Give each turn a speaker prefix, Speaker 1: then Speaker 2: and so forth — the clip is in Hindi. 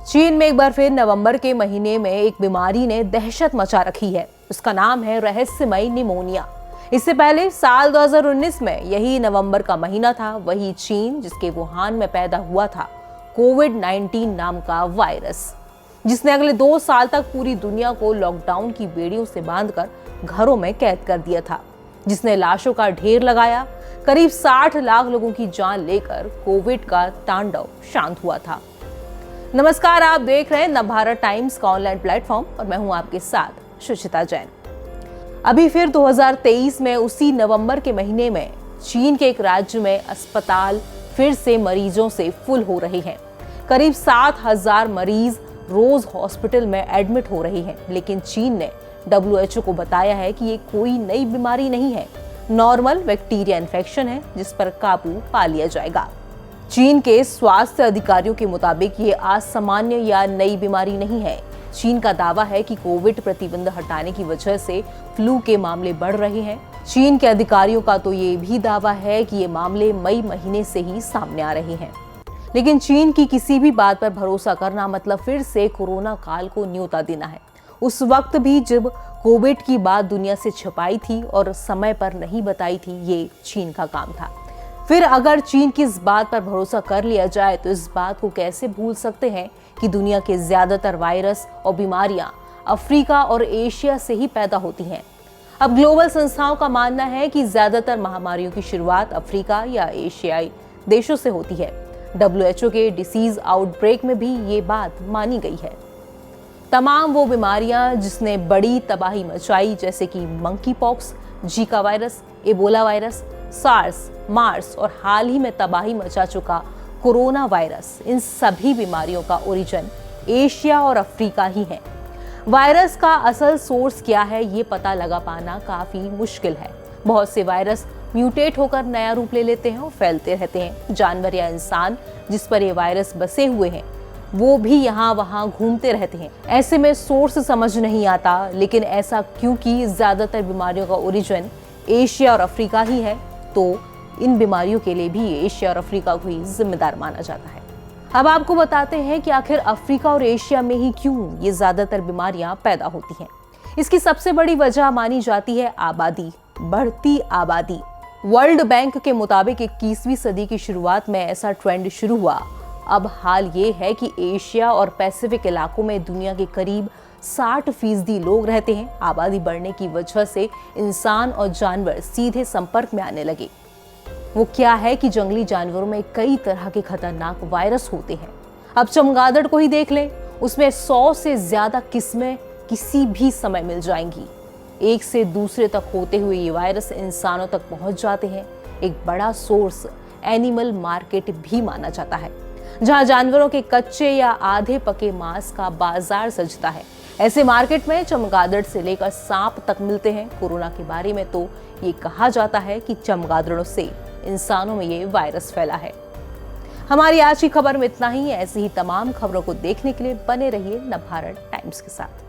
Speaker 1: चीन में एक बार फिर नवंबर के महीने में एक बीमारी ने दहशत मचा रखी है। उसका नाम है रहस्यमयी निमोनिया। इससे पहले साल 2019 में यही नवंबर का महीना था, वही चीन जिसके वुहान में पैदा हुआ था कोविड-19 नाम का वायरस, जिसने अगले 2 साल तक पूरी दुनिया को लॉकडाउन की बेड़ियों से बांधकर घरों में कैद कर दिया था, जिसने लाशों का ढेर लगाया, करीब 60 लाख लोगों की जान लेकर कोविड का तांडव शांत हुआ था। नमस्कार, आप देख रहे हैं नवभारत टाइम्स का ऑनलाइन प्लेटफॉर्म और मैं हूं आपके साथ शुचिता जैन। अभी फिर 2023 में उसी नवंबर के महीने में चीन के एक राज्य में अस्पताल फिर से मरीजों से फुल हो रहे हैं। करीब 7,000 मरीज रोज हॉस्पिटल में एडमिट हो रहे हैं, लेकिन चीन ने WHO को बताया है कि ये कोई नई बीमारी नहीं है, नॉर्मल बैक्टीरिया इन्फेक्शन है जिस पर काबू पा लिया जाएगा। चीन के स्वास्थ्य अधिकारियों के मुताबिक ये असामान्य या नई बीमारी नहीं है। चीन का दावा है कि कोविड प्रतिबंध हटाने की वजह से फ्लू के मामले बढ़ रहे हैं। चीन के अधिकारियों का तो ये भी दावा है कि ये मामले मई महीने से ही सामने आ रहे हैं। लेकिन चीन की किसी भी बात पर भरोसा करना मतलब फिर से कोरोना काल को न्योता देना है। उस वक्त भी जब कोविड की बात दुनिया से छिपाई थी और समय पर नहीं बताई थी, ये चीन का काम था। फिर अगर चीन की इस बात पर भरोसा कर लिया जाए तो इस बात को कैसे भूल सकते हैं कि दुनिया के ज्यादातर वायरस और बीमारियां अफ्रीका और एशिया से ही पैदा होती हैं। अब ग्लोबल संस्थाओं का मानना है कि ज्यादातर महामारियों की शुरुआत अफ्रीका या एशियाई देशों से होती है। WHO के डिसीज आउटब्रेक में भी ये बात मानी गई है। तमाम वो बीमारियां जिसने बड़ी तबाही मचाई, जैसे कि monkeypox, Zika virus, Ebola virus, SARS, MERS और हाल ही में तबाही मचा चुका कोरोना वायरस, इन सभी बीमारियों का ओरिजिन एशिया और अफ्रीका ही है। वायरस का असल सोर्स क्या है, ये पता लगा पाना काफी मुश्किल है। बहुत से वायरस म्यूटेट होकर नया रूप ले लेते हैं और फैलते रहते हैं। जानवर या इंसान जिस पर ये वायरस बसे हुए हैं वो भी यहाँ वहाँ घूमते रहते हैं। ऐसे में सोर्स समझ नहीं आता, लेकिन ऐसा क्योंकि ज्यादातर बीमारियों का ओरिजिन एशिया और अफ्रीका ही है, तो इन बीमारियों के लिए भी एशिया और अफ्रीका को ही जिम्मेदार माना जाता है। अब आपको बताते हैं कि आखिर अफ्रीका और एशिया में ही क्यों ये ज्यादातर बीमारियां पैदा होती हैं। इसकी सबसे बड़ी वजह मानी जाती है आबादी, बढ़ती आबादी। वर्ल्ड बैंक के मुताबिक 21वीं सदी की शुरुआत में ऐसा ट्रेंड शुरू हुआ। अब हाल ये है कि एशिया और पैसिफिक इलाकों में दुनिया के करीब 60% लोग रहते हैं। आबादी बढ़ने की वजह से इंसान और जानवर सीधे संपर्क में आने लगे। वो क्या है कि जंगली जानवरों में कई तरह के खतरनाक वायरस होते हैं। अब चमगादड़ को ही देख लें, उसमें 100 से ज्यादा किस्में किसी भी समय मिल जाएंगी। एक से दूसरे तक होते हुए ये वायरस इंसानों तक पहुंच जाते हैं। एक बड़ा सोर्स एनिमल मार्केट भी माना जाता है, जहां जानवरों के कच्चे या आधे पके मांस का बाजार सजता है। ऐसे मार्केट में चमगादड़ से लेकर सांप तक मिलते हैं। कोरोना के बारे में तो ये कहा जाता है कि चमगादड़ों से इंसानों में ये वायरस फैला है। हमारी आज की खबर में इतना ही। ऐसी ही तमाम खबरों को देखने के लिए बने रहिए नवभारत टाइम्स के साथ।